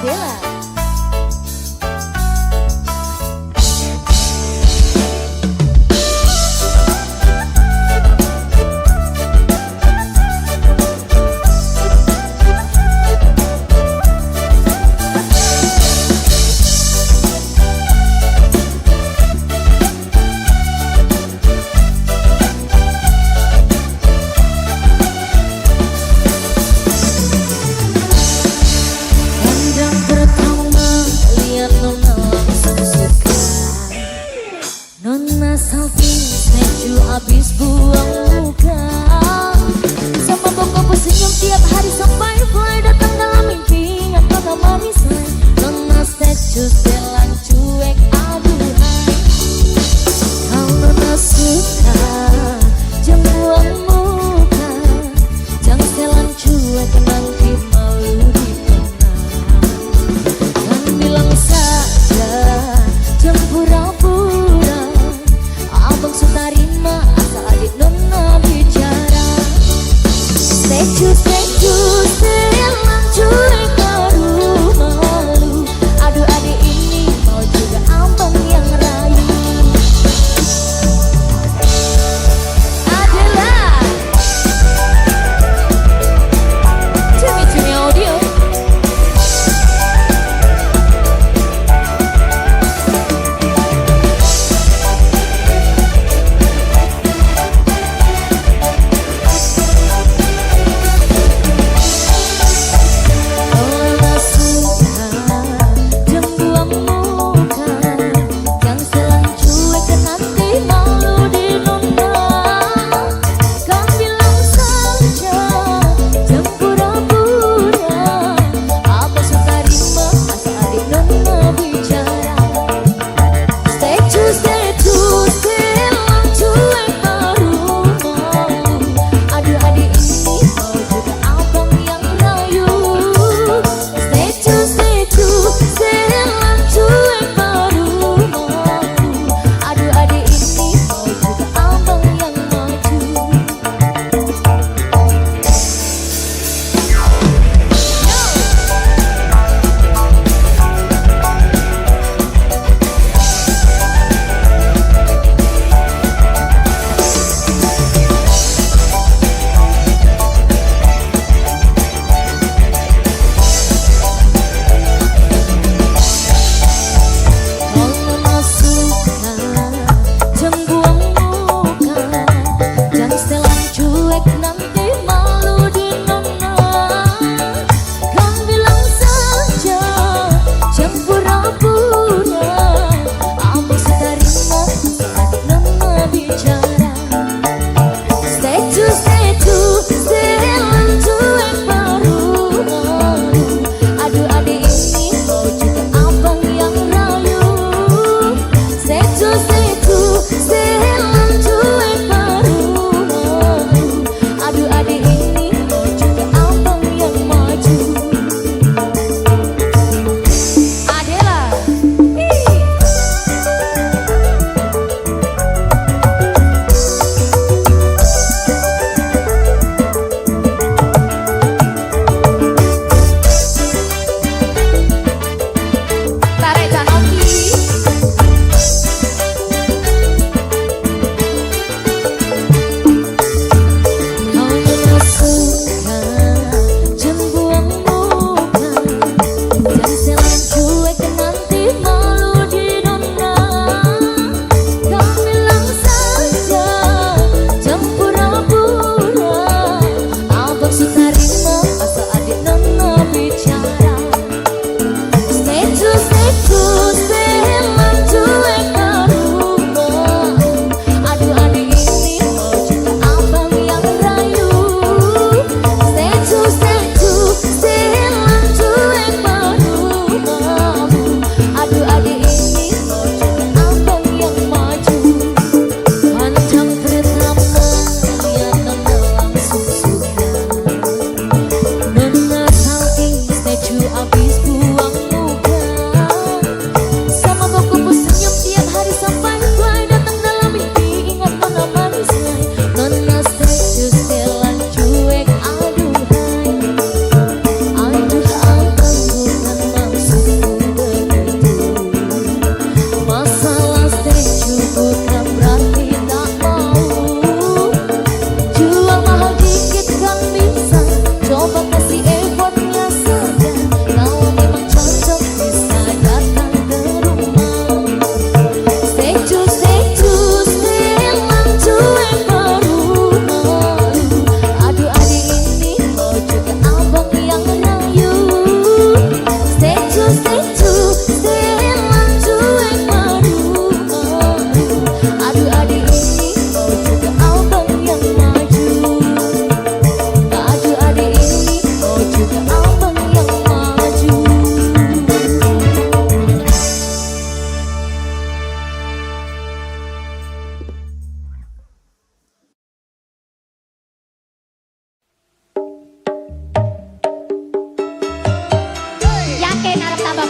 Bella. Pandang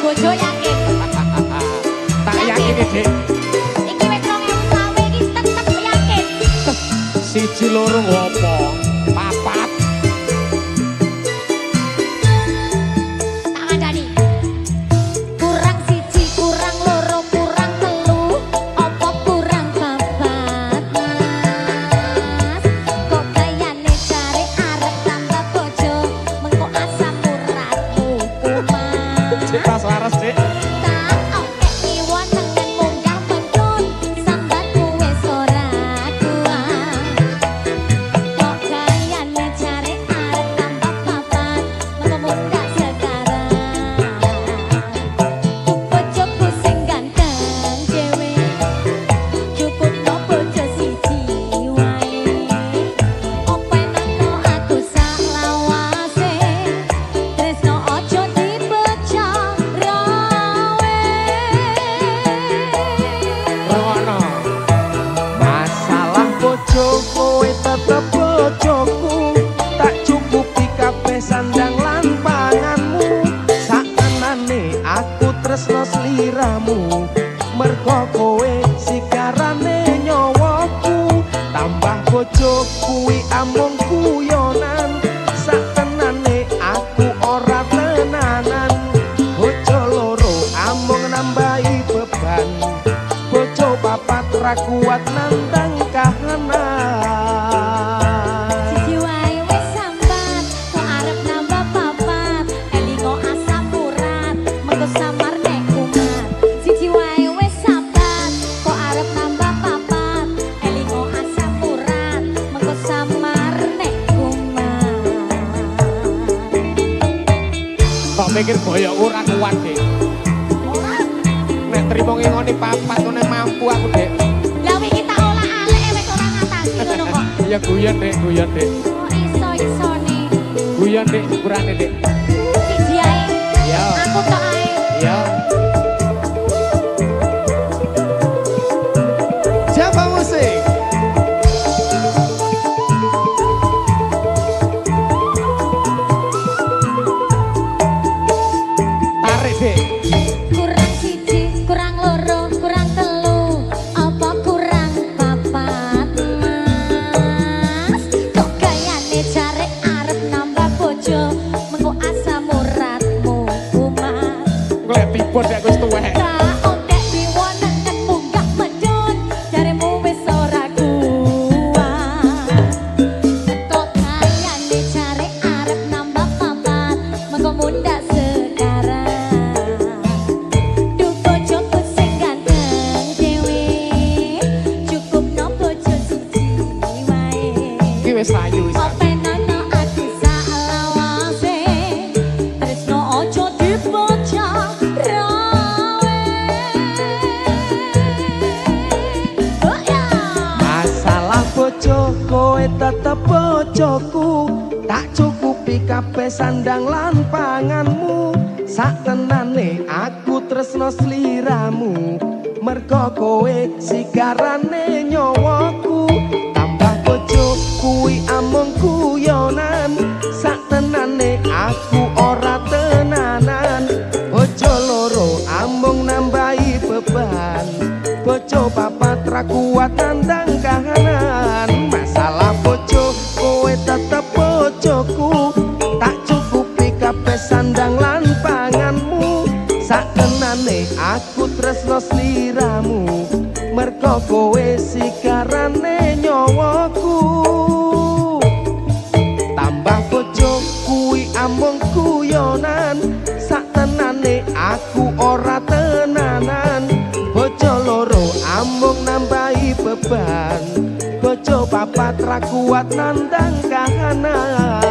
bojo yakin. Tak yakin iki. Iki wis 2020 iki tetep yakin. Siji loro opo? Papat. Tak kandhani. Kurang siji, kurang loro, kurang telu, opo kurang papat, Mas? Kok kayane jare arep tambah bojo, mengko asam uratmu kumat. Cek tas laras, Dik. Tak oke iwon nengen munggah mengkon, sambatmu wis ora kuat. Kok kayane jare arep tambah papat, mengko munggah sekarang. Bojoku sing ganteng dhewe, cukupno bojo siji wae. Openano aku sak lawase, tresno ojo dibecah rawe. Rono. Masalah bojo kowe tetep bojoku. Tak cukupi kabeh sandang lan panganmu. Sakenane aku tresno sliramu. Mergo kowe sikarane nyawaku. Tambah bojo kuwi amung guyonan. Sakenane aku ora tenanan. Bojo loro amung nambahi beban. Bojo papat ra kuat nantang kahanan. Siji wae wis sambat, kok arep nambah papat, elingo asam urat, mengko samar nek kumat. Siji wae wis sambat, kok arep nambah papat, elingo asam urat, mengko samar nek kumat. Kok mikir boyok ora kuat, Dik. Nek trimo ngingoni papat ngene mampu aku, Dik. Lah wingi tak olah alek wis ora ngatasi ngono kok. Ya guyon, Dik, guyon, Dik. Oh iso-isone. Guyon, Dik, ukurane, Dik. Siji ae. Ya. Aku tok ae. Ya. Siapa musik? Tarik, Dik. Kurang siji, kurang loro, kurang telu, apa kurang papat, Mas? Kok kayane jare arep nambah bojo, mengko asam uratmu kumat. Golek tiba nek wis tuwek. Tak ontek diwonengen munggah medun, jaremu wis ora kuat. Kok kayane jare arep nambah papat, mengko mundak sekarang. Duh bojoku sing ganteng dhewe, cukupno bojo siji wae. Iki wis ayu wis. Openano aku sak lawase, tresno ojo dibocah rawe. Oh ya. Masalah bojo kowe tetep bojoku. Tak cukupi kabeh sandang lan panganmu. Sakenane aku tresno sliramu. Mergo kowe sikarane nyawaku. Tambah bojo kuwi amung guyonan. Satenane aku ora tenanan. Bojo loro amung nambahi beban. Bojo papat ra kuat nandang kahanan. Masalah bojo kowe tetep bojoku. Tak cukupi kabeh sandang lan panganmu. Sakenane aku tresno sliramu. Mergo kowe sikarane nyawaku. Tambah bojo kuwi amung guyonan. Satenane aku ora tenanan. Bojo loro amung nambahi beban. Bojo papat ra kuat nandang kahanan.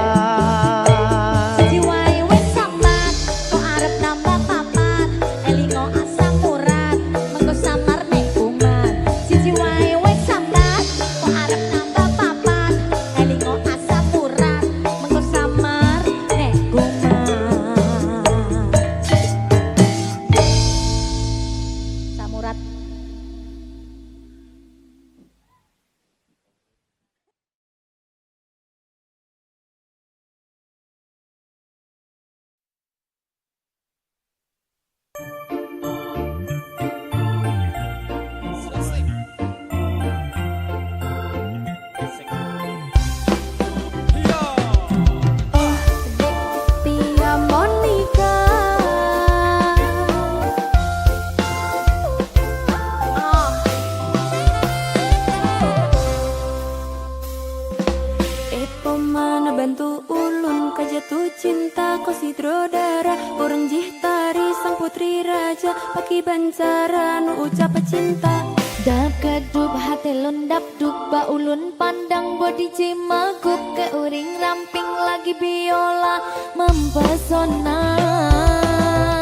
kau sidrodara orang jihtari sang putri raja paki bancaran ucap cinta. Dap kedup hati lundap duk ba ulun pandang body cimagup ke uring ramping lagi biola mempesona.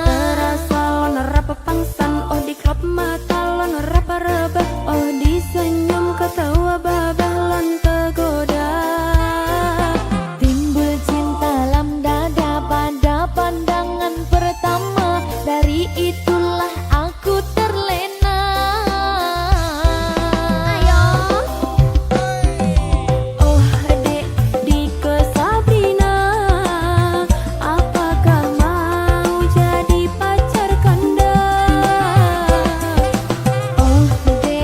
Terasa lon rapa pangsan oh di klop mata lon rapa rebah oh di senyum ketawa babah lon tergoda. Timbul cinta dalam dada pada pandangan pertama, dari itulah aku terlena. Ayo Oh dek di ke Sabrina, apakah mau jadi pacar kanda? oh dek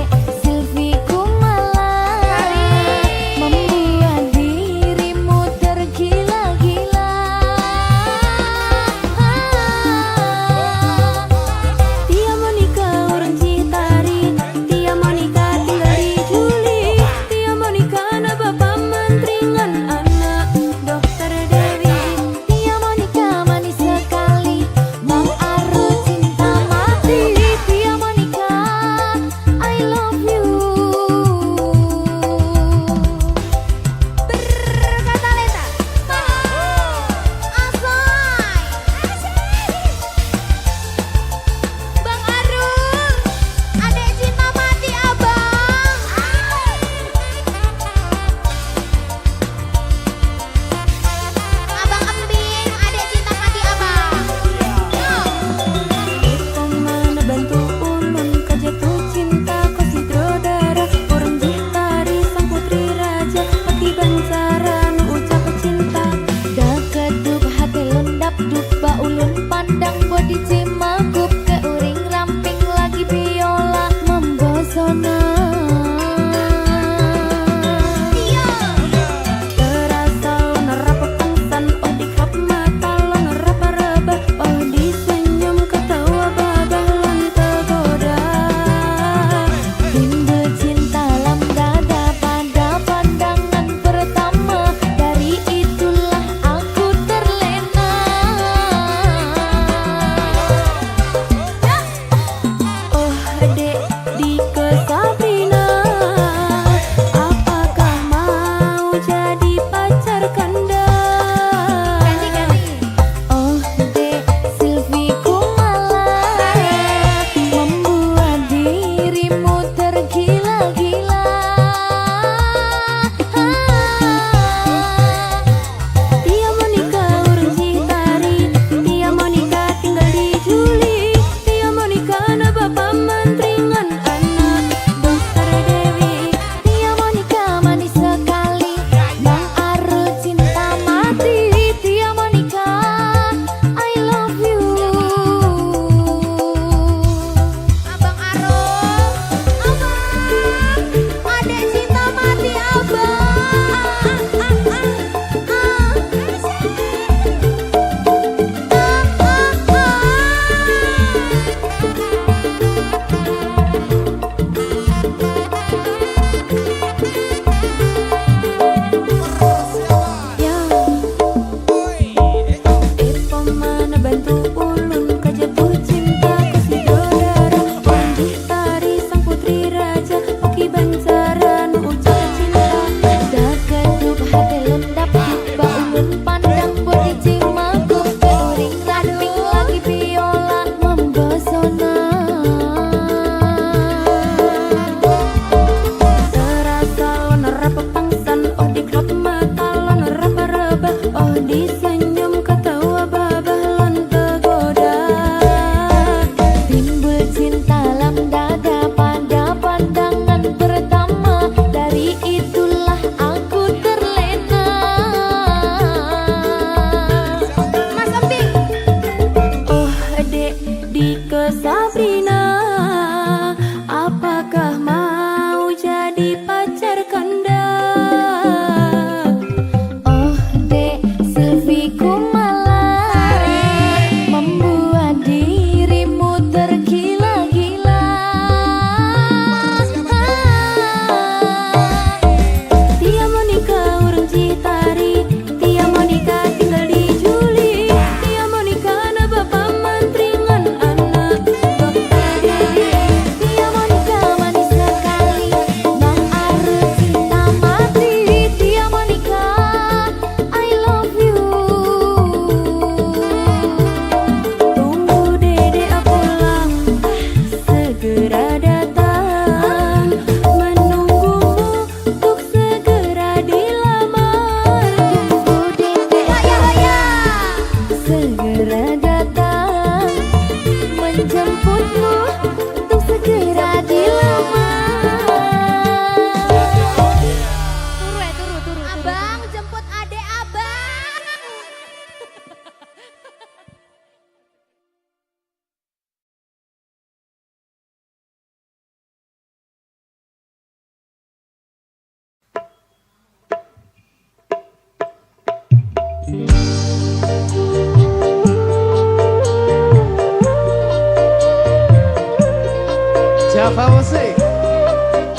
Java Musik.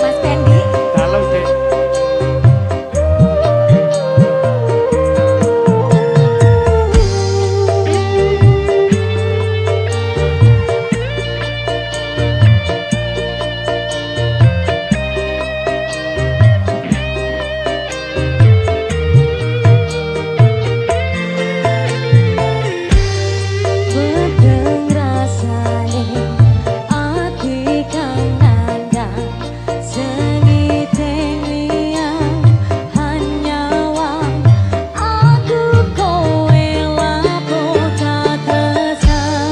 Mas Pendi. Dalam dek. Bedeng rasane ati kang nandang sengiteng liang hanyawang aku kowe lapo kakesan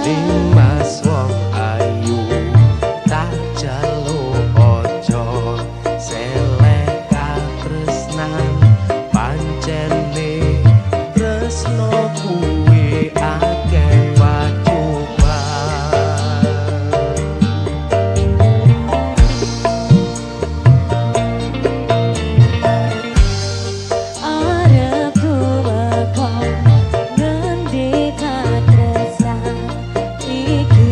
Dimas wong ayu tak jaluk ojo selek katresnan pancene tresno kuwi akeh pacoban arep tumeka ngendi katresnan iki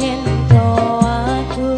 yen to aku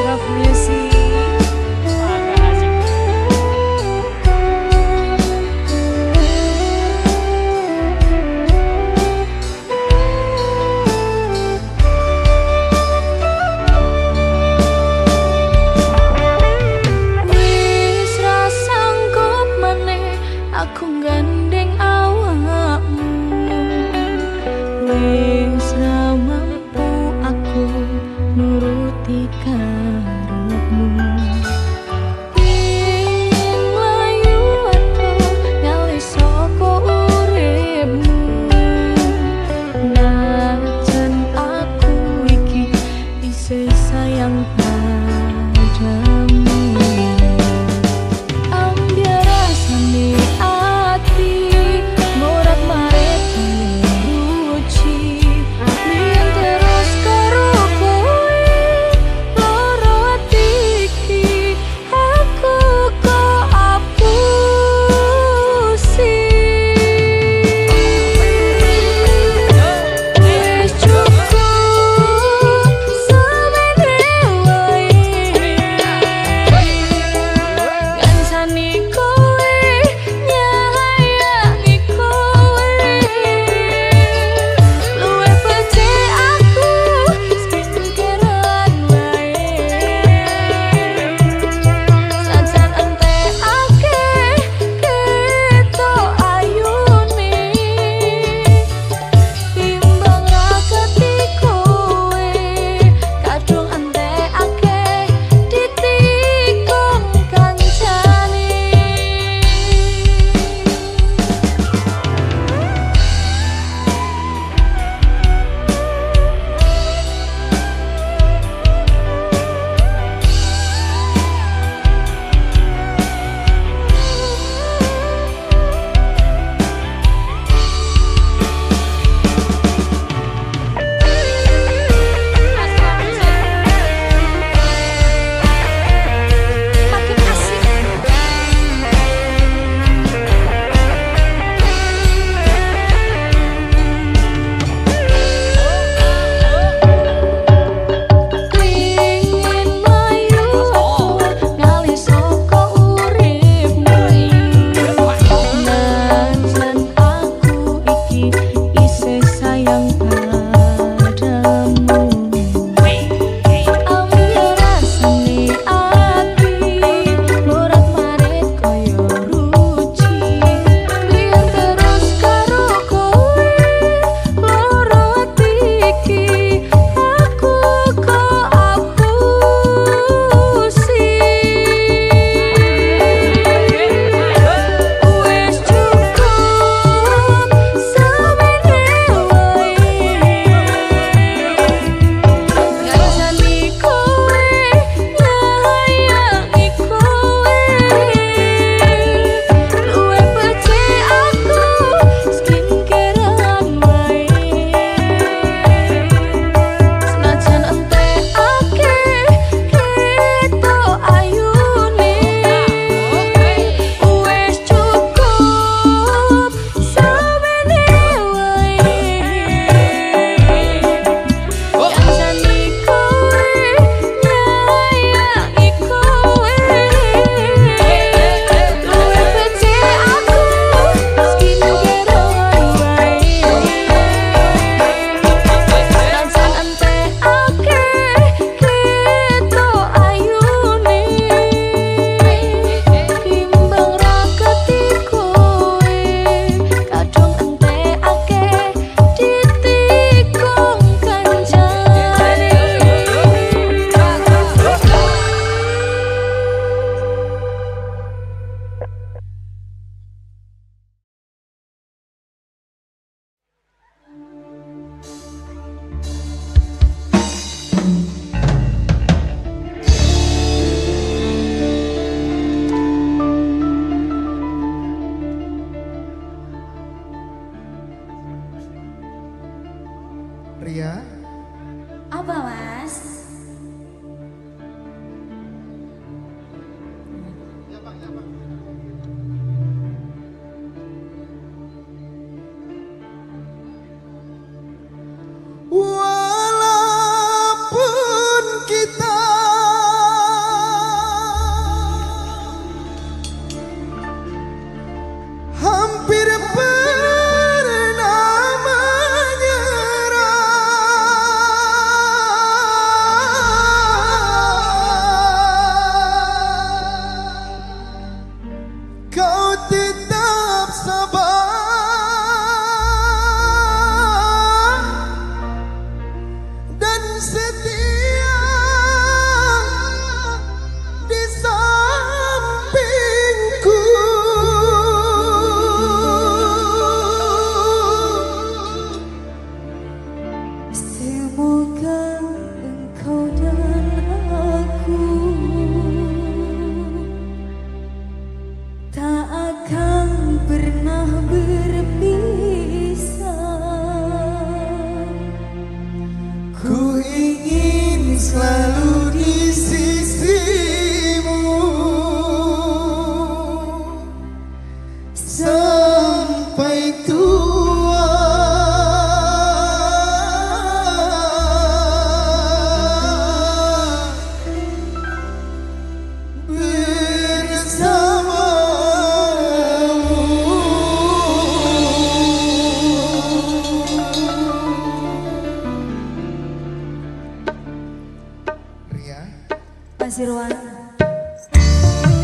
Love Music. Wis ra sanggup maneh aku gandeng awakmu. Wis ra mampu aku nuruti karepmu.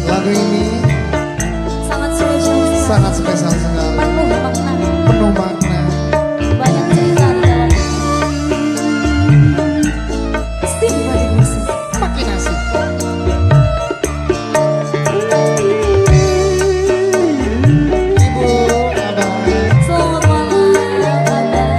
Lagu ini sangat spesial sekali. sangat spesial sekali. Penuh makna. Penuh makna. Banyak cerita di dalamnya. Istimewa di musik. Makin asik. Ibu, abang. Selamat malam, Abang.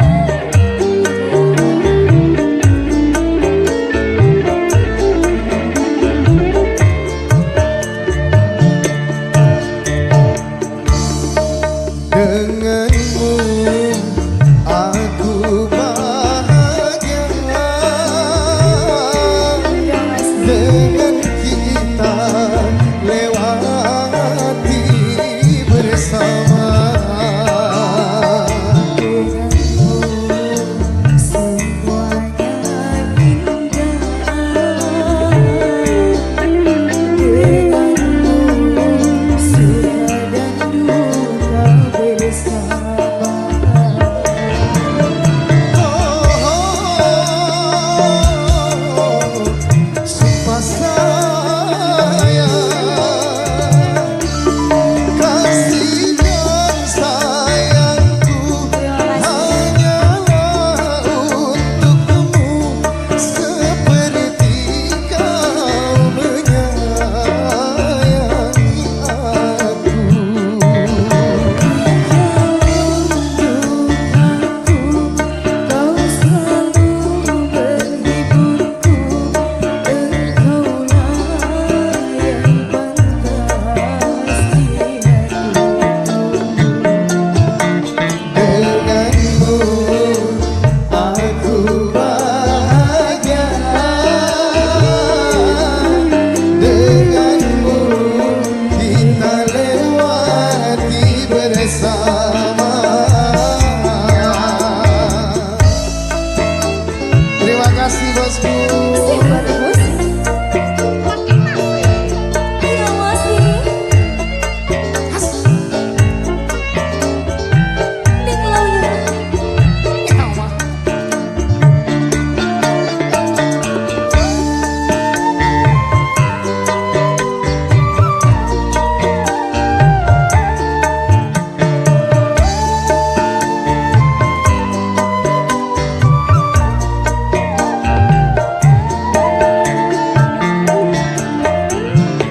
Denganmu aku bahagia, dengan kita lewati bersama. Sumpah sayang, kasih dan sayangku hanyalah untukmu, seperti kau menyayangi aku. Kau selalu menghiburku, engkaulah yang pantas di Denganmu aku bahagia, denganmu kita lewati bersama. Terima kasih bosku. Istimewa di musik. Terima kasih. Ning Lawyer.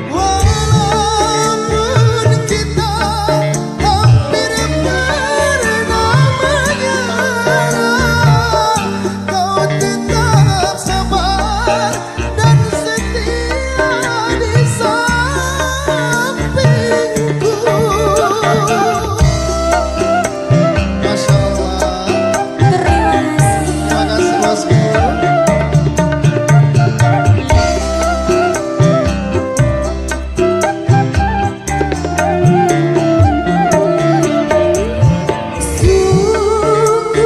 Walaupun kita hampir pernah menyerah, kau tetap sabar dan setia di sampingku. Masya Allah. Terima kasih. Terima kasih bosku. Sungguh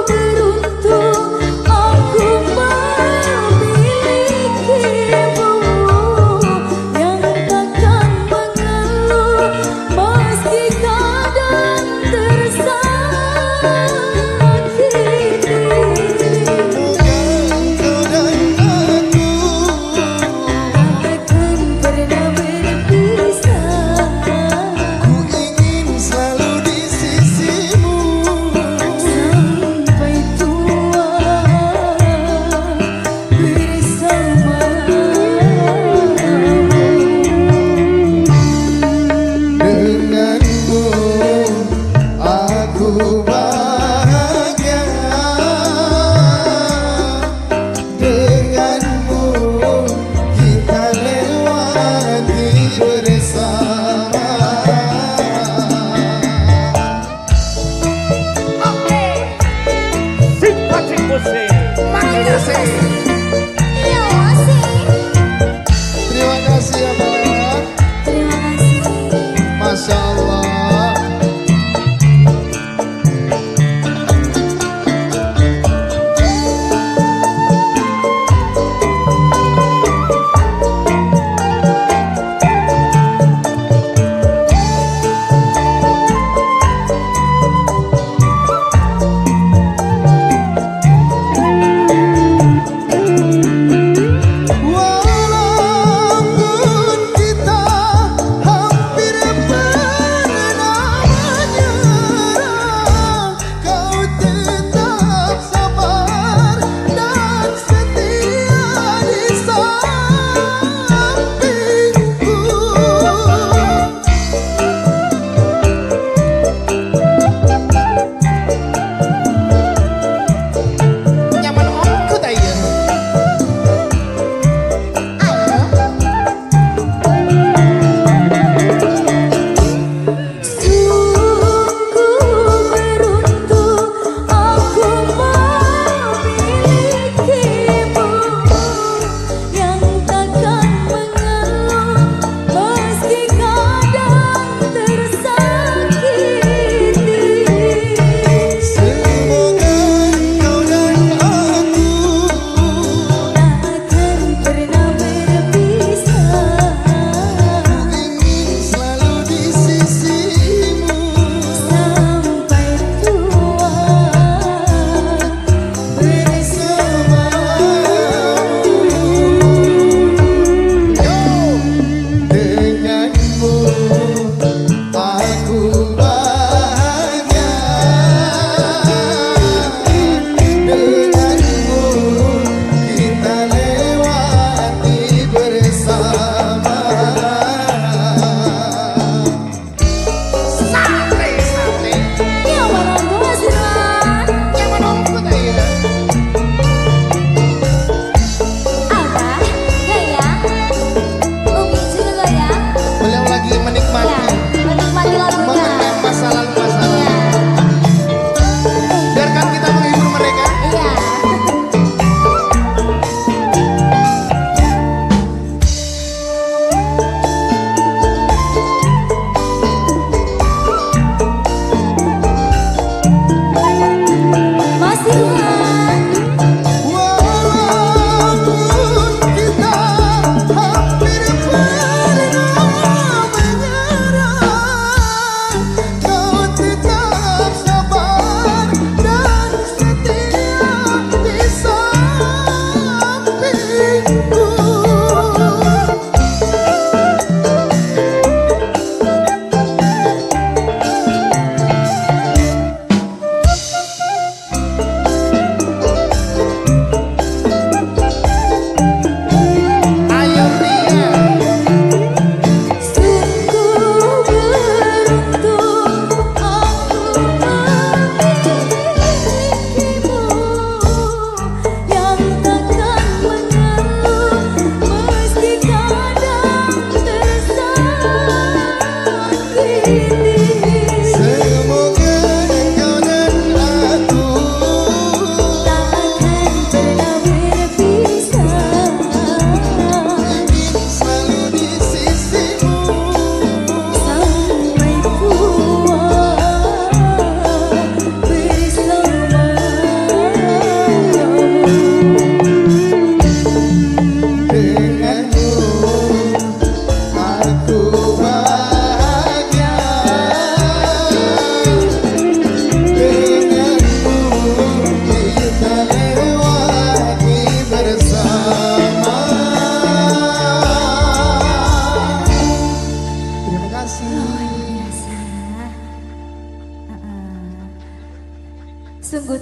beruntung aku memilikimu, yang takkan mengeluh meski kadang tersakiti. Bukan kau dan aku Takkan pernah berpisah, ku ingin selalu di sisimu. sampai tua Denganmu aku bahagia, denganmu kita lewati bersama. Simpatik musik. Makin asik. Terima kasih. Terima kasih ya Bang. Terima kasih. Masya Allah.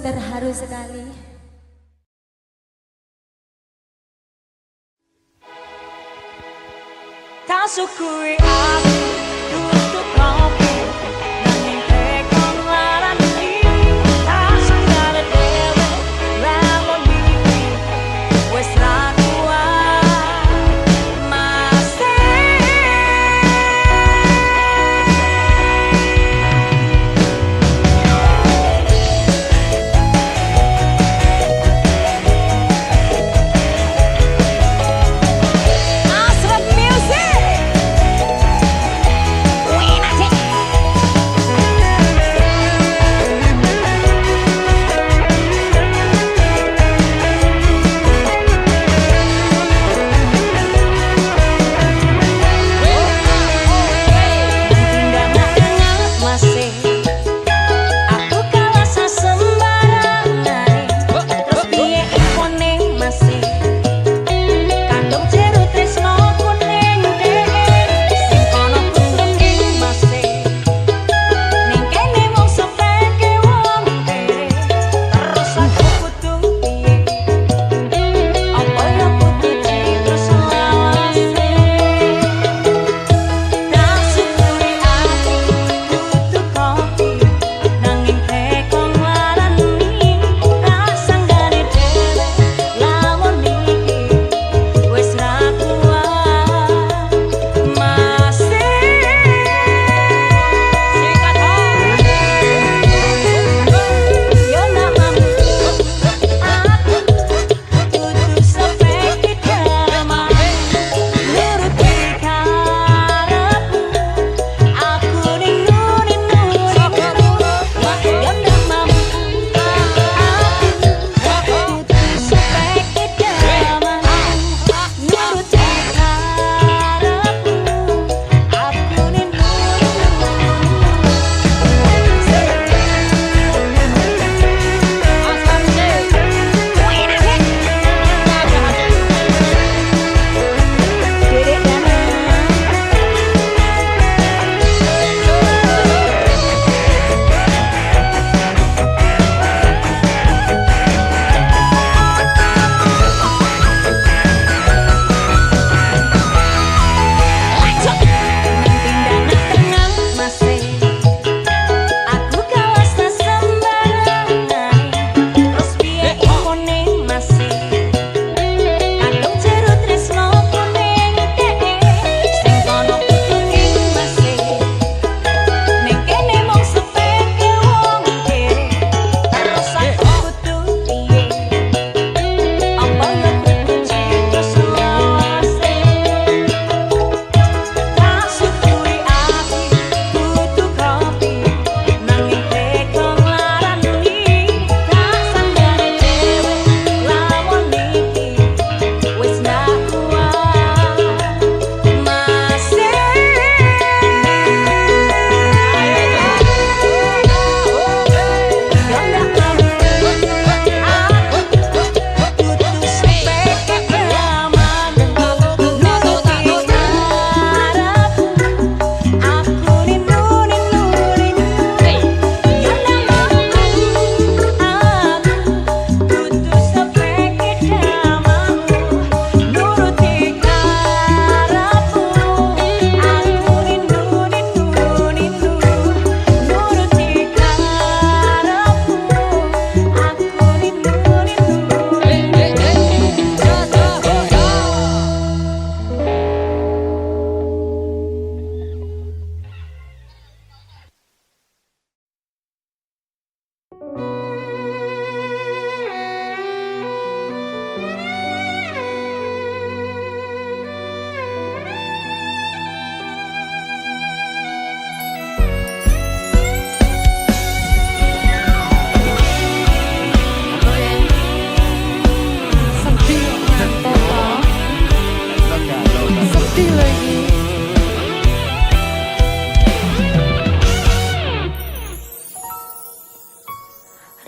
terharu sekali. Tak syukuri aku tutup kopi nanging tekon larang diri tak sangkane dewe lamun iki wis ra kuat masih Asrap Music.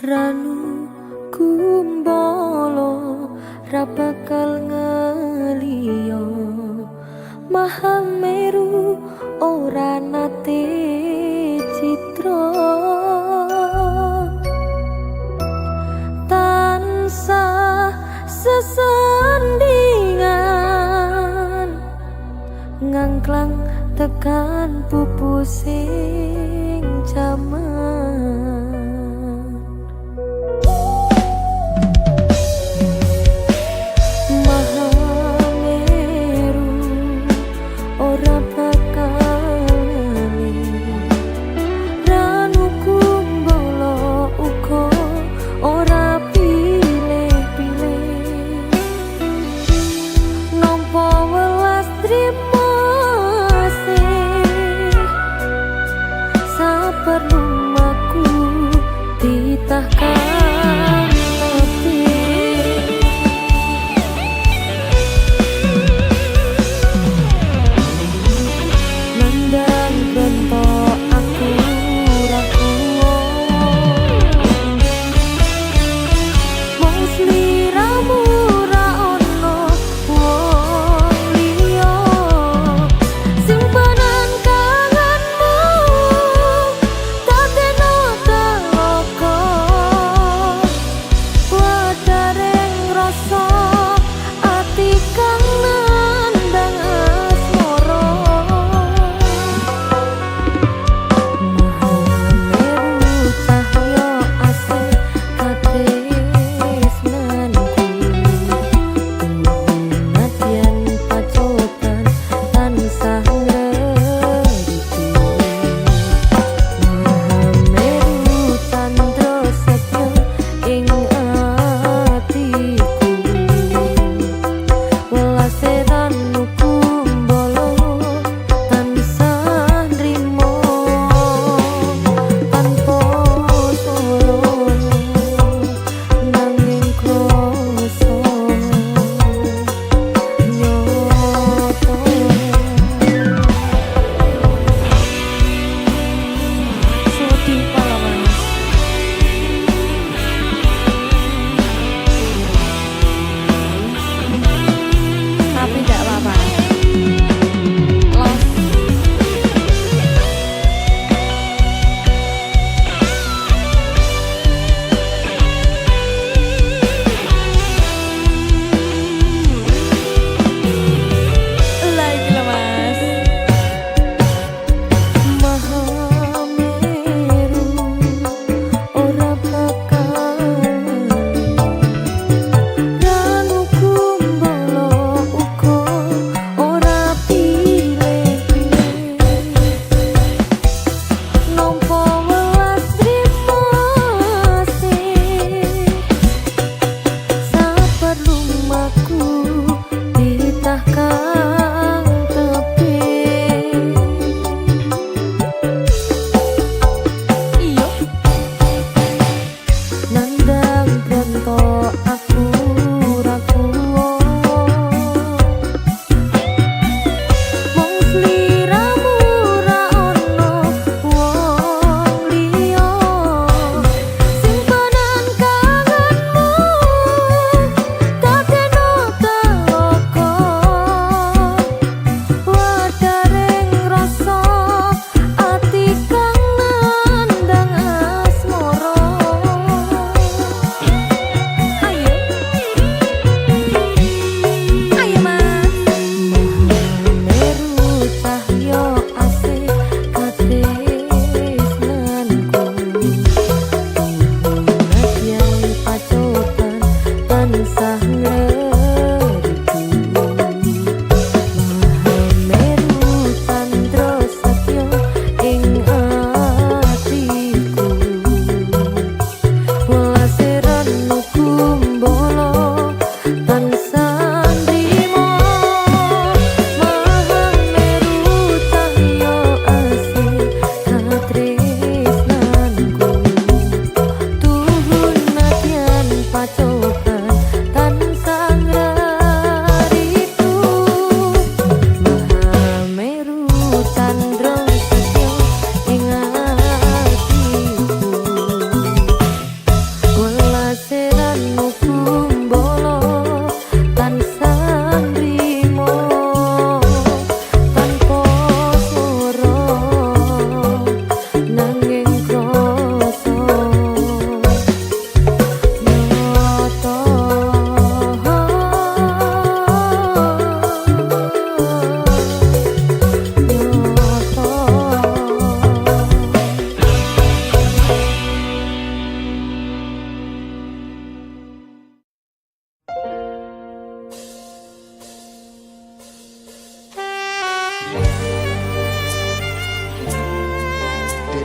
Ranu kumbolo ra bakal ngeliyo Mahameru ora nate citra ngangklang tekan pupusing jaman. Mahameru ora bakal ranu kumbolo uga ora pilih-pilih nampa welas trimo sih saperlu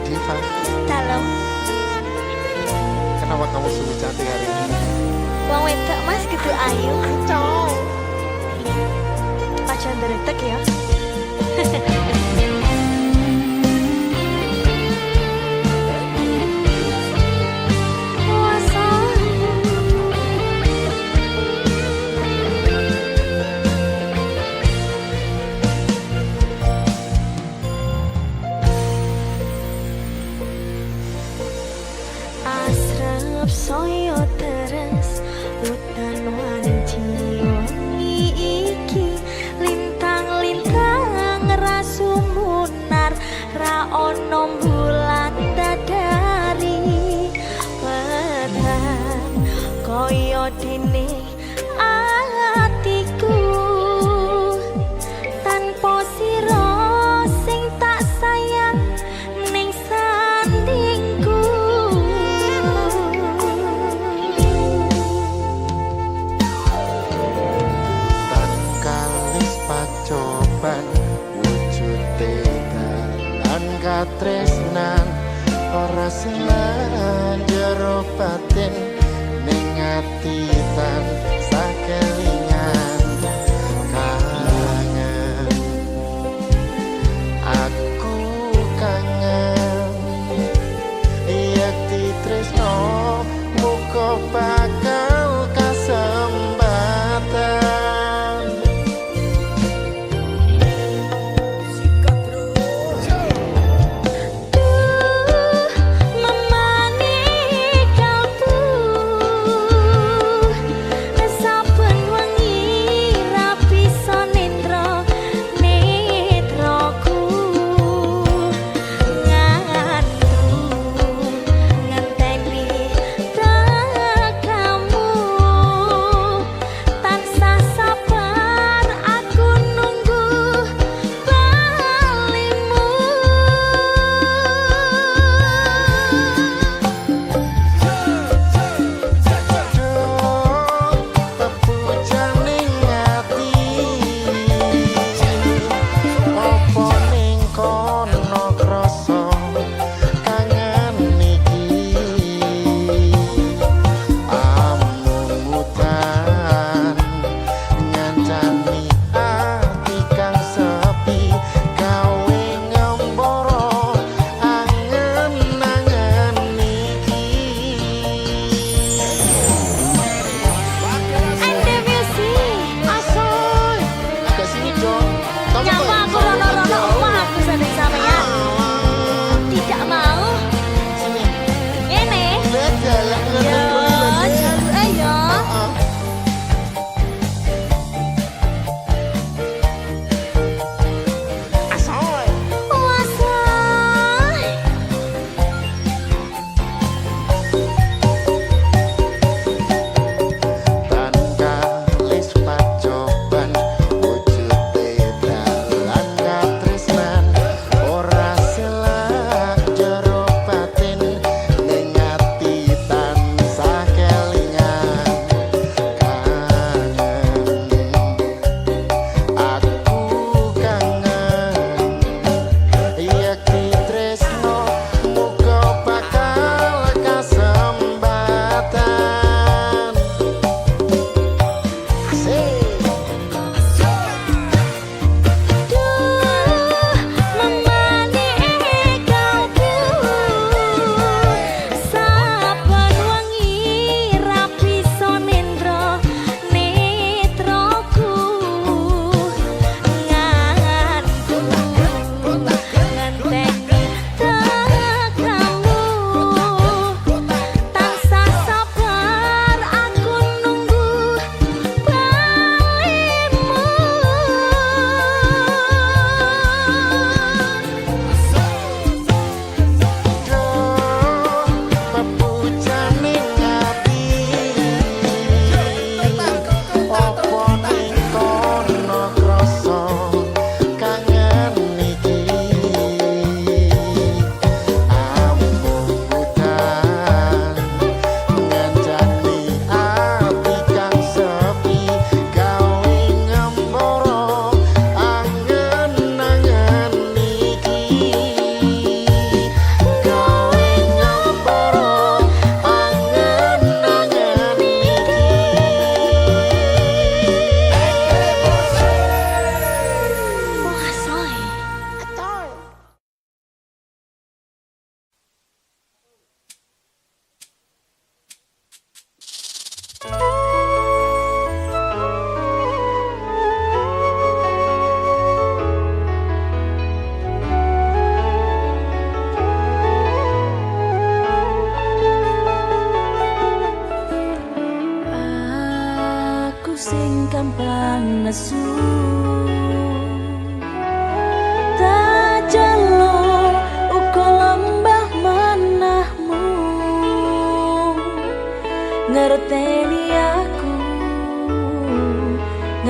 Diva, Dalam. kenapa kamu sungguh cantik hari ini? Wong wedok Mas kudu ayu. Cong. Pacar deretek ya. Asrep soyo teres hutan wanci iki lintang-lintang rasumunar ra ono bulan dadari wetan koyo dene atiku tanpa sira sing tak sayang ning sandingku. Kalis pacoban wujude dalan katresnan ora senang jero batin ning ati tan sakelingan kangen aku kangen yak ditresno muga bakal kasempatan. Memani kalbu saben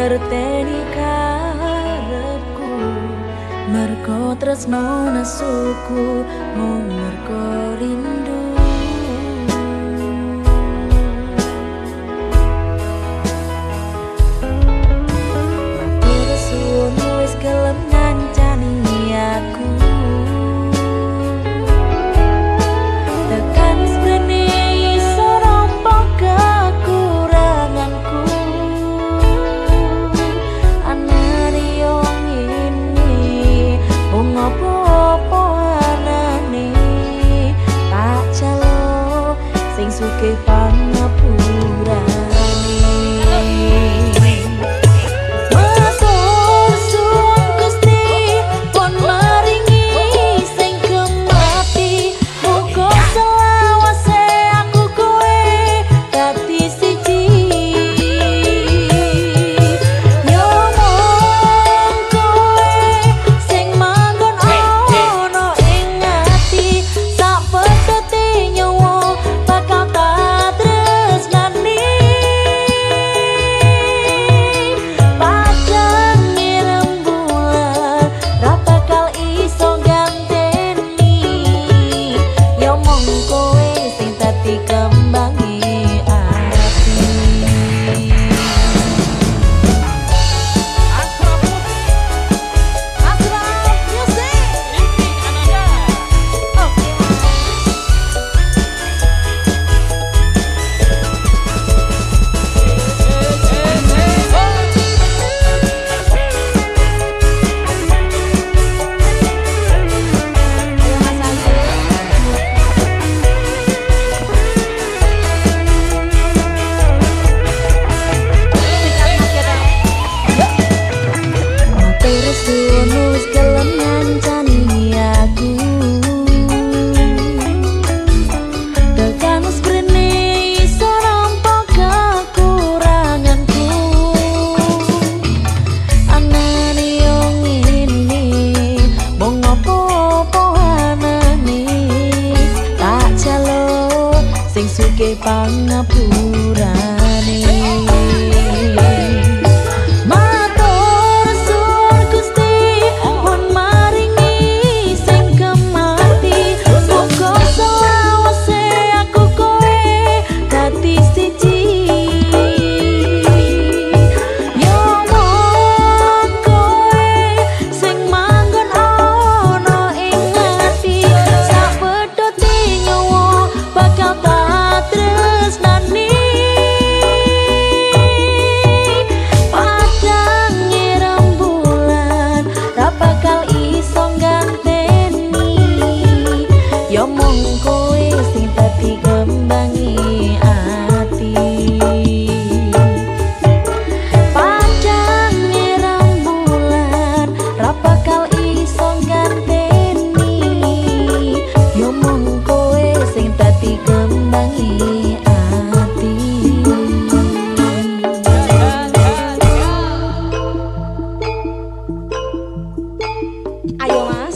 ngerteni karepku mergo tresno nesuku mung mergo rindu matur suwun wis gelem ngancani aku tekan sprene iso nampa kekuranganku anane yo ngene wong apa-apa anane tak jalo sing sugih pangapurane matur suwun Gusti pun maringi sing kemati muga selawase aku kowe dadi siji yo mong kowe sing manggon ana ing ati sak petete nyawa bakal tak tresnani padang rembulan ra bakal iso ganteni yo mong kowe sing dadi kembangi ati matur suwun wis gelem ngancani aku tekan sprene iso nampa kekuranganku anane yo ngene mung apa-apa anane tak jalo sing sugih pangapurane matur suwun Gusti pun maringi sing kemati muga selawase aku kowe dadi siji yo mong kowe sing manggon ana ing ati sak pedhote nyawa bakal tak tresnani padang rembulan ra bakal iso ganteni yo mong kowe sing dadi kembangi ati padang rembulan ra bakal iso ganteni yo mong kowe sing dadi kembangi ati ayo mas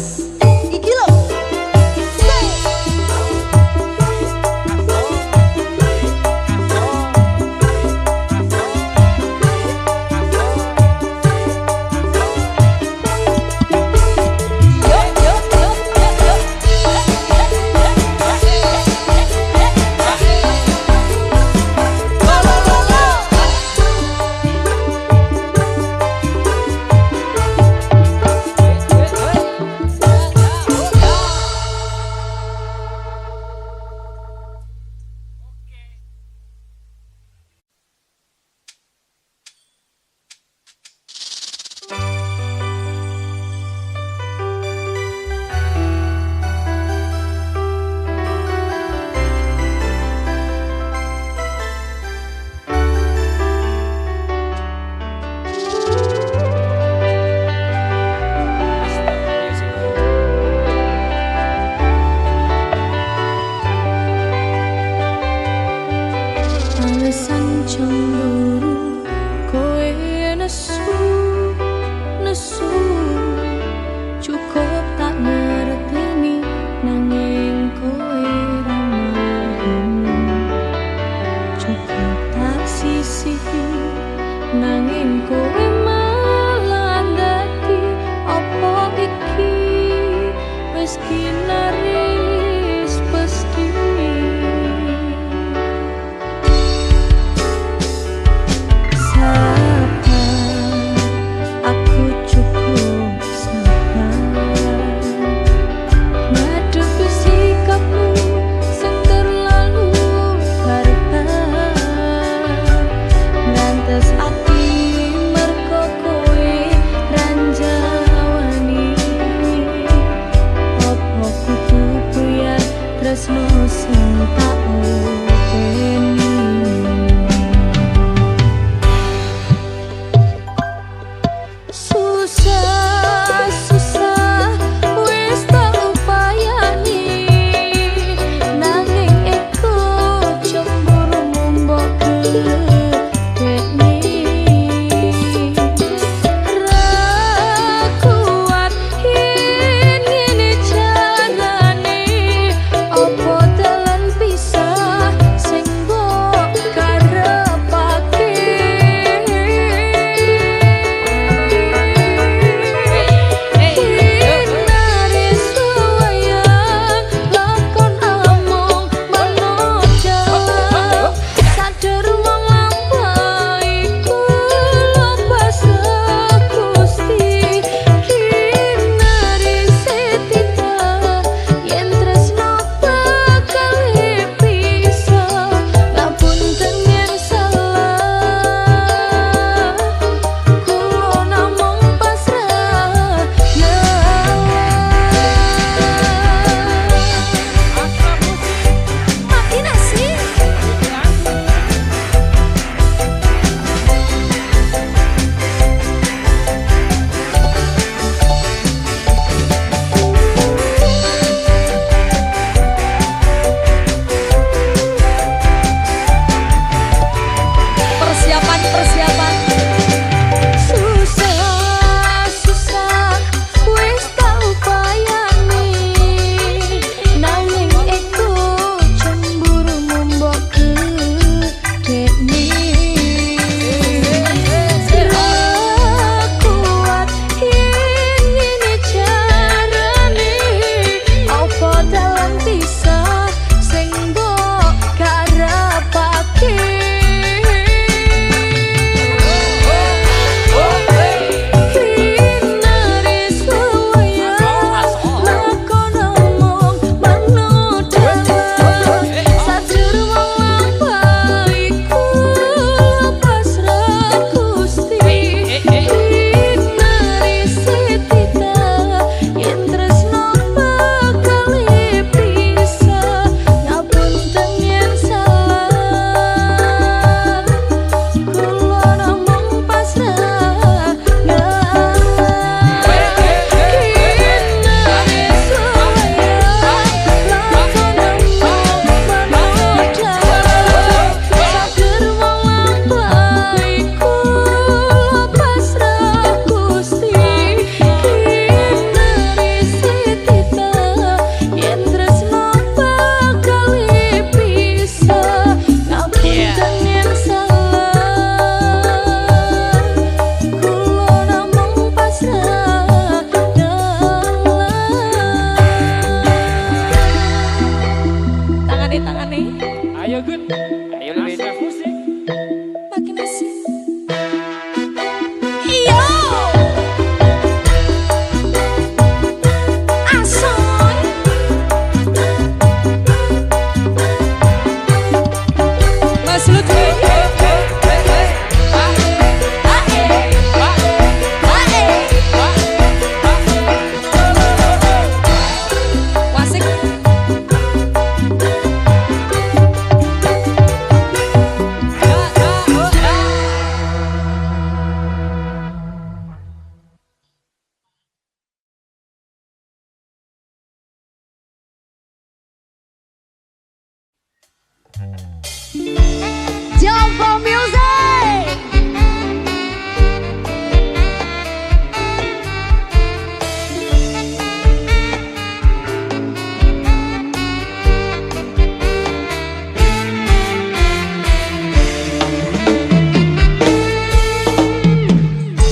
Jump for music.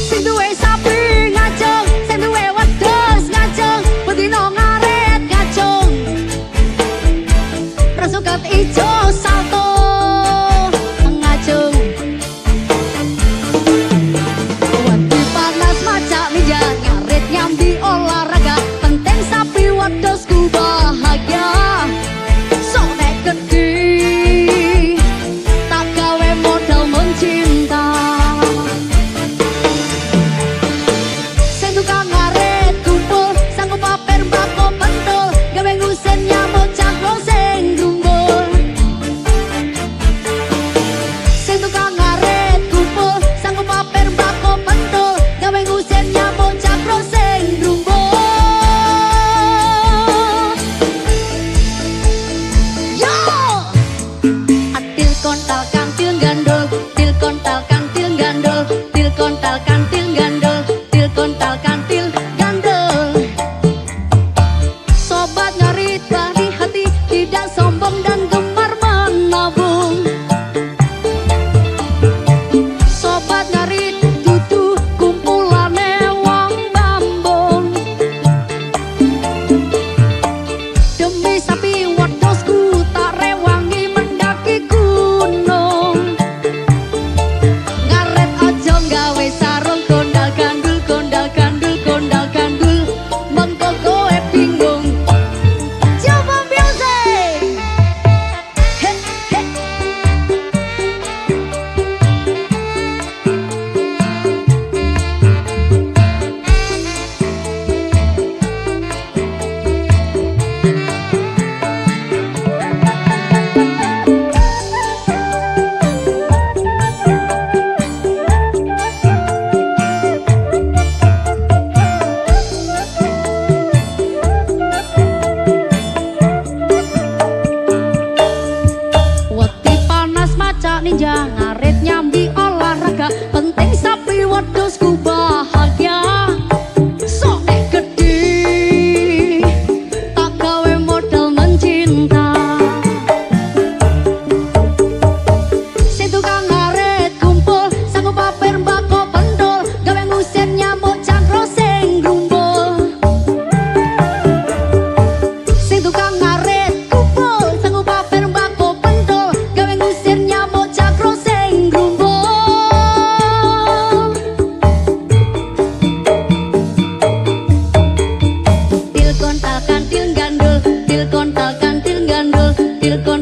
Sing duwe sapi ngacung, sing duwe wedhus ngacung, bedino ngaret ngacung. Rasuket ijo salto ngacung.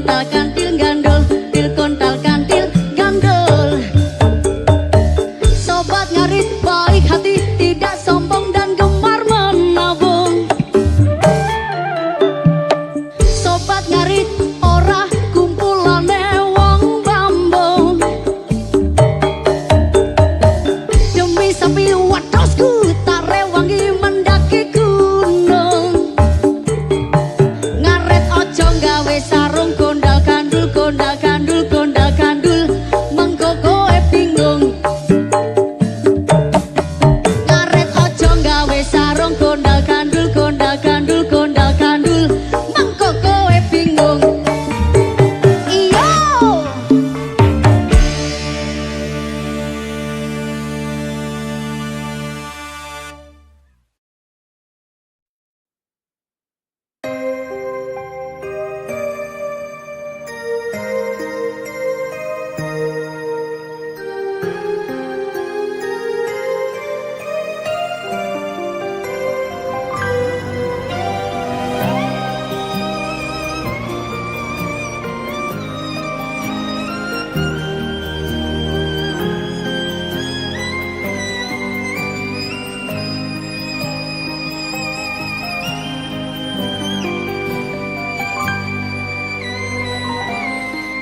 kontal kantil gandul, til kontal kantil gandul. Sobat ngarit baik hati, tidak sombong dan gemar menabung. Sobat ngarit ora kumpulane wong bambung. Demi sapi wadosku tare wangi mendaki gunung. Ngaret ojo gawe sarung gondal gandul, gondal gandul, gondal gandul, mengko kowe bingung. Ngaret ojo gawe sarung gondal gandul, gondal gandul, gondal gandul, mengko kowe bingung. Iyo.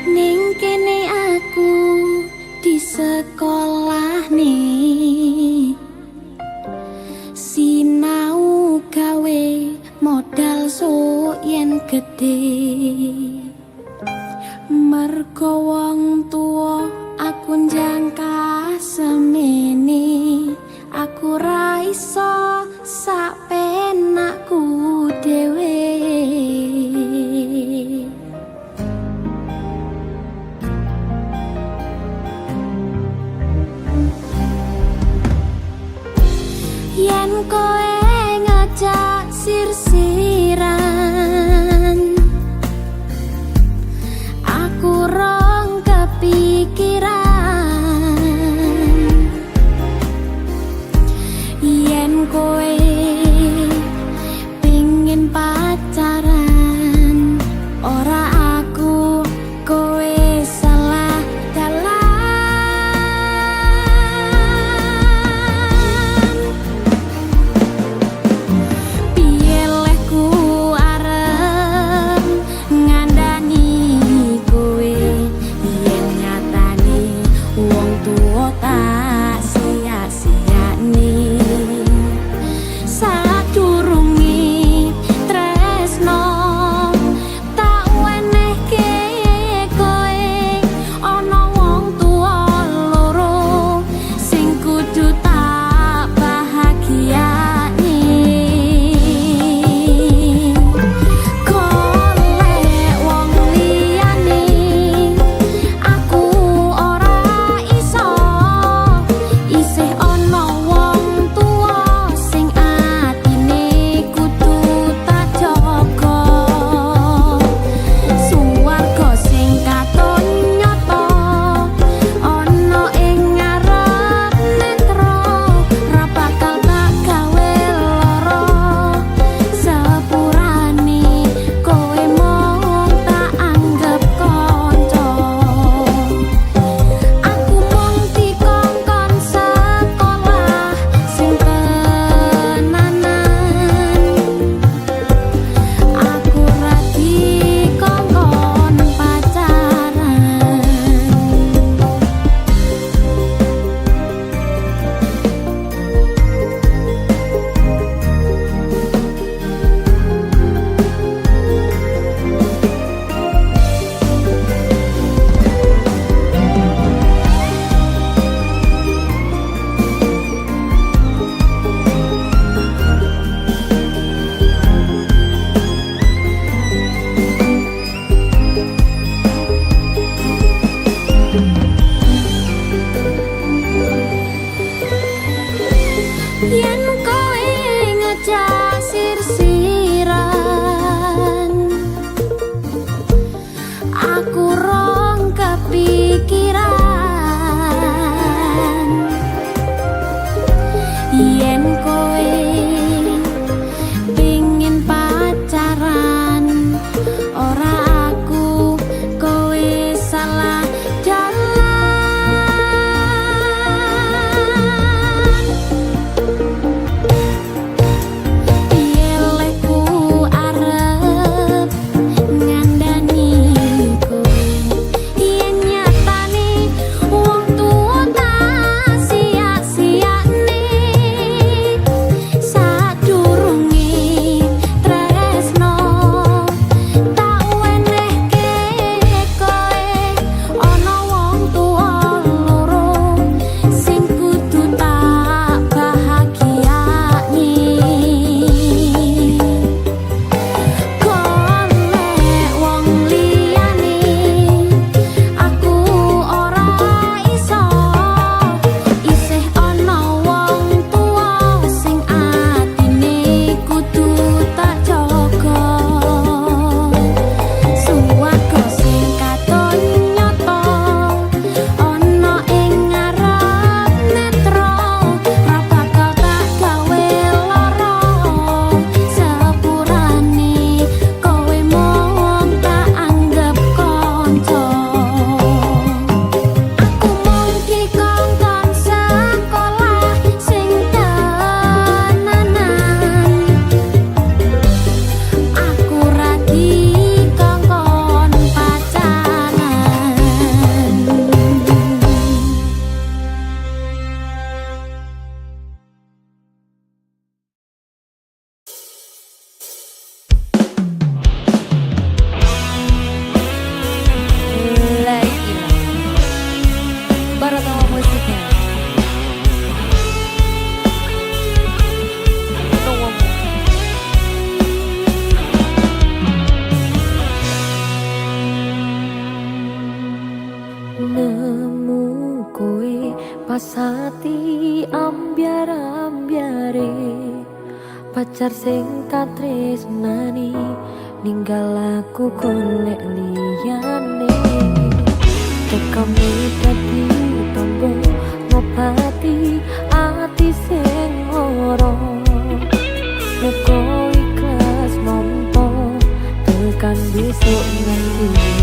Ning kene aku di sekolah nih, sinau gawe modal sok yen gede. Mergo wong tuwa aku njangka semene, aku ra iso sak penakku dhewe. Yen koe ngajak sir-siran, aku rong kepikiran. Yen koe pengin pacaran, ora aku koe salah dalan. Piye leh pacar sing tak tresnani ninggal aku golek liyane tekane dadi tombo ngobati ati sing ora muga ikhlas nampa tekan besok nanti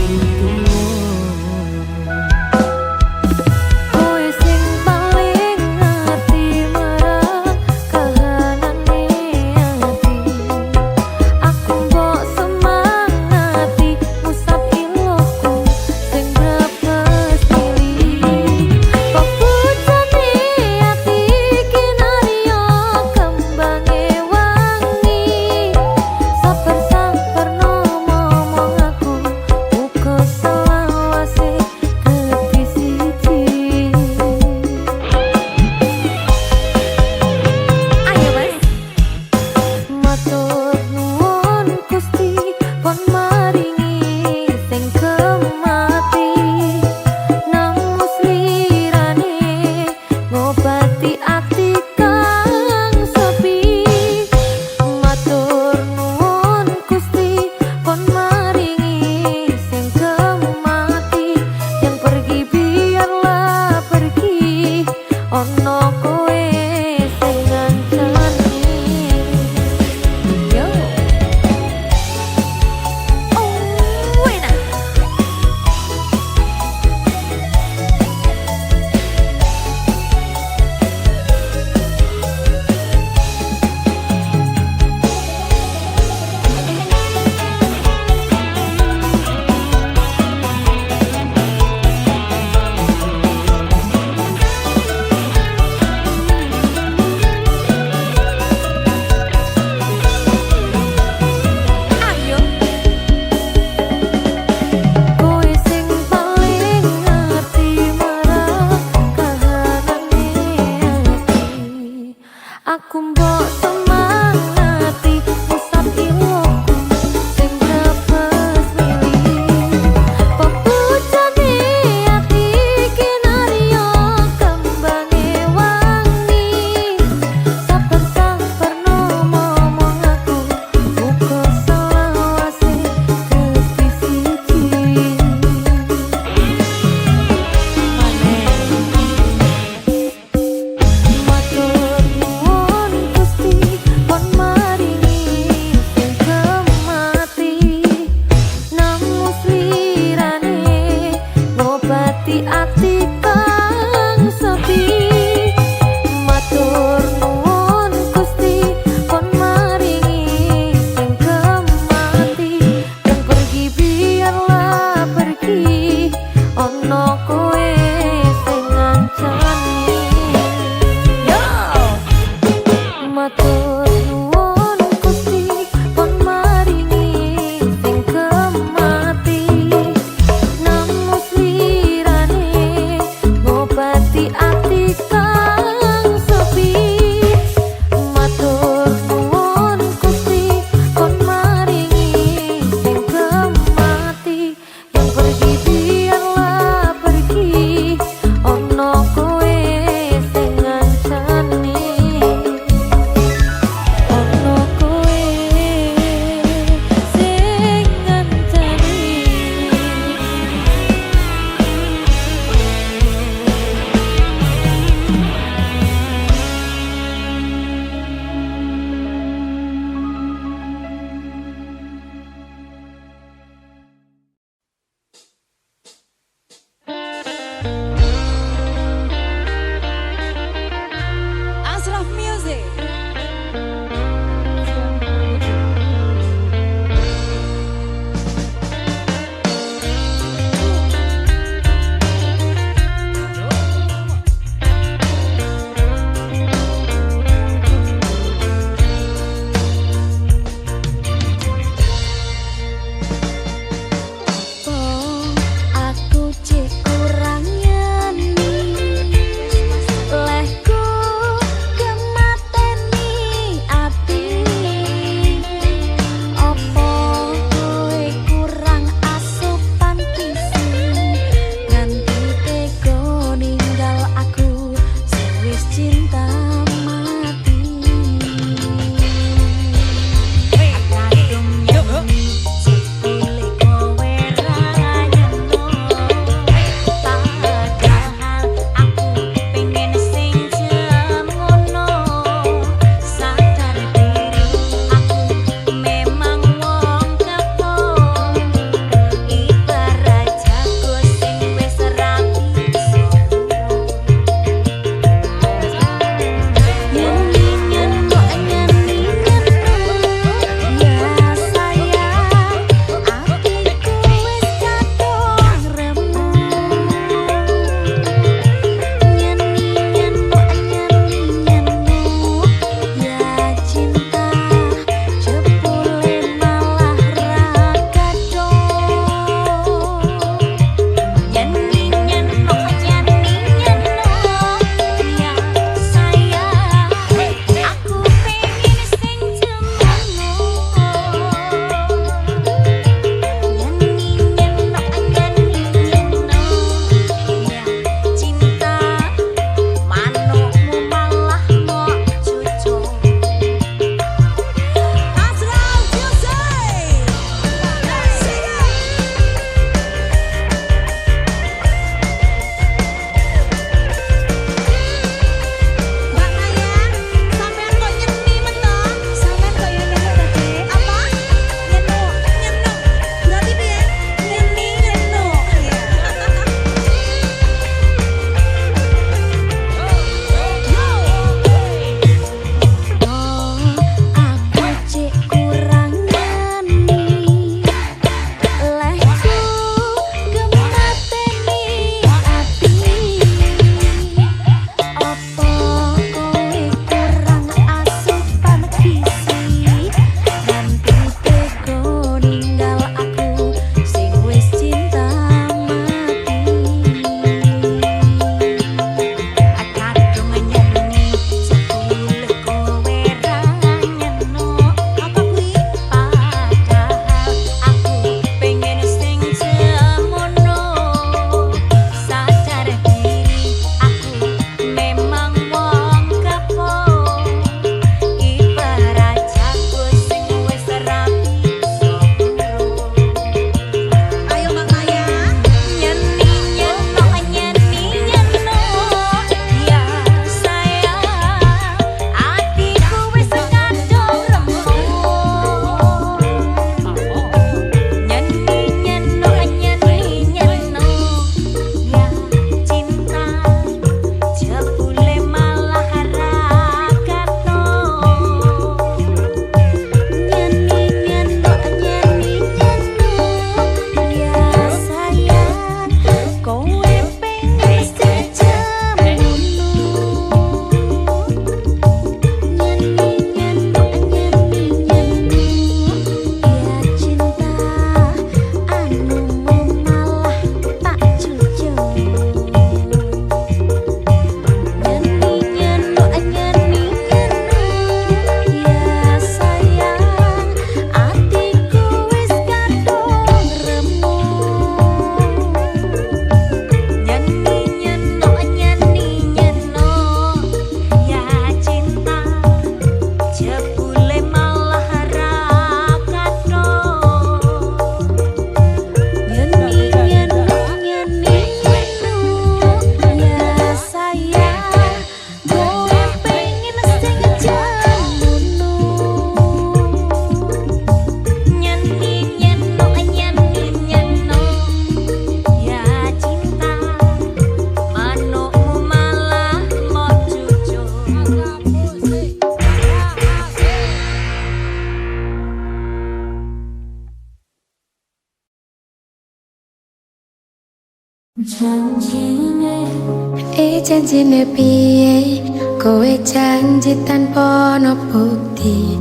janjine piye kowe janji tanpa ono bukti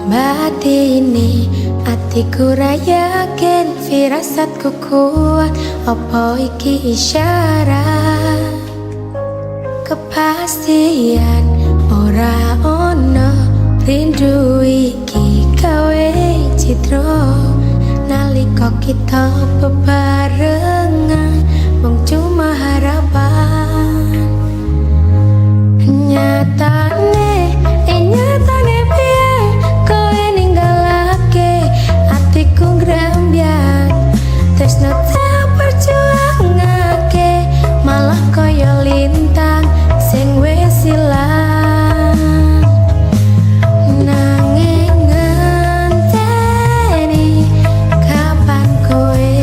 batine atiku ra yakin firasatku kuat apa iki isyarat kepastian ora ono rindu iki gawe citra nalika kita bebarengan mung cuma harapan nyatane piye kowe ninggalake atiku grembyang tresno tak perjuangake malah koyo lintang sing wis ilang nanging ngenteni kapan kowe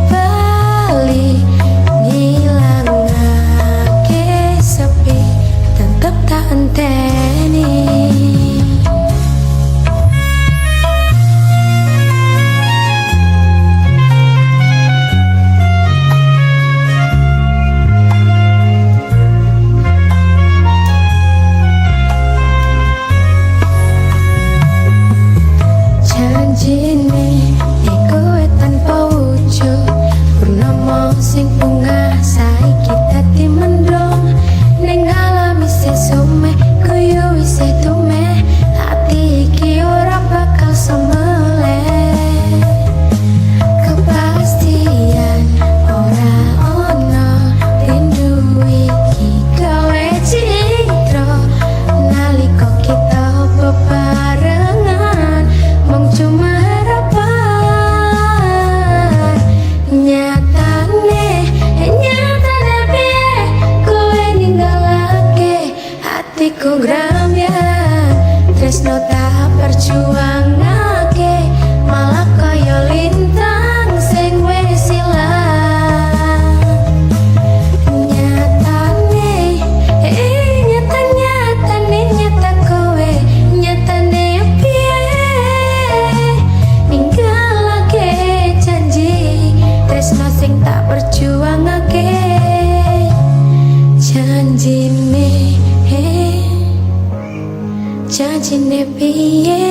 bali ngilangake sepi tetep tak enteni. Janjine kowe tanpa wujud purnama sing bunga saiki dadi mendung ning alami sesume koyo wis tume ati iki ora bakal semeleh kepastian ora ono rindu iki gawe citra nalika kita bebarengan mung cuma harapan nyatane piye kowe ninggalake hatiku grembyang tresno tak perjuangake malah koyo lintang sing wis ilang nyatane nyata kowe nyatane piye ninggalake janji tresno sing tak perjuangake janjine piye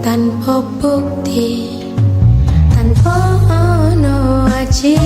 tanpa bukti tanpa ono aji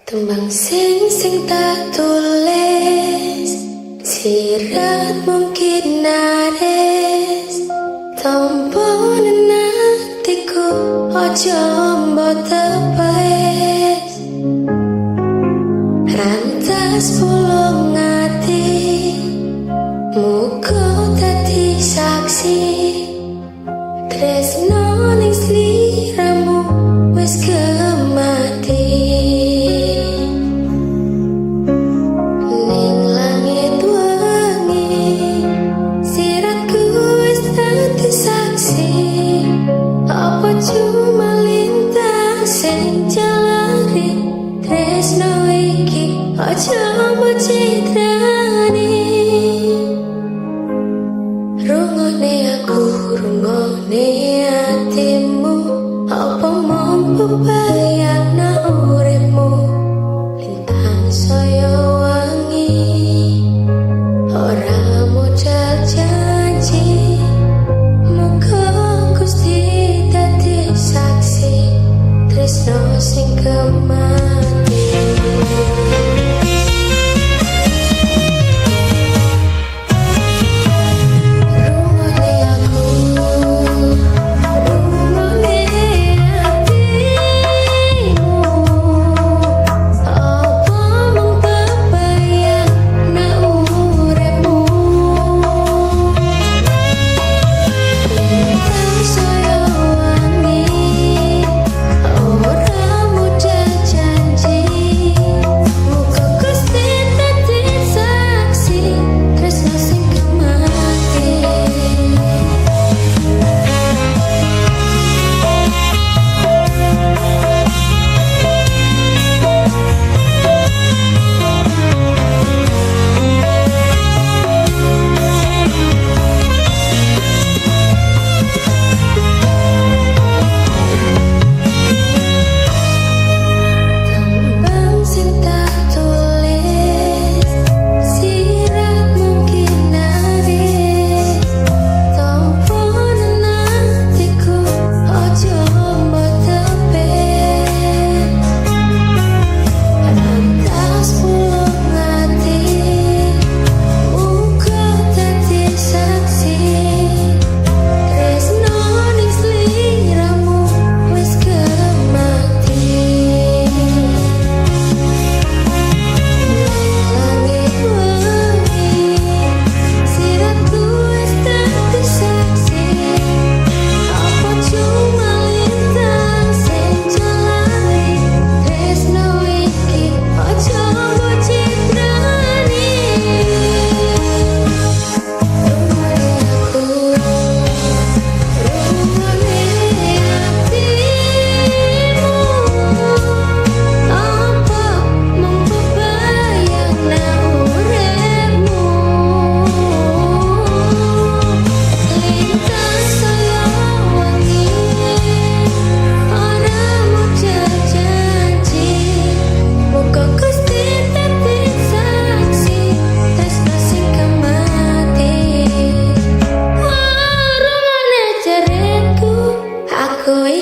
tembang sing tak tulis sirat mungkin nares tompo nenatiku ojo mbok tepes rantas pulung ati muga dadi saksi tresno ning sliramu wis gemati cuma lintang sing jalari tresno iki aja mbok citrani rungone aku kowe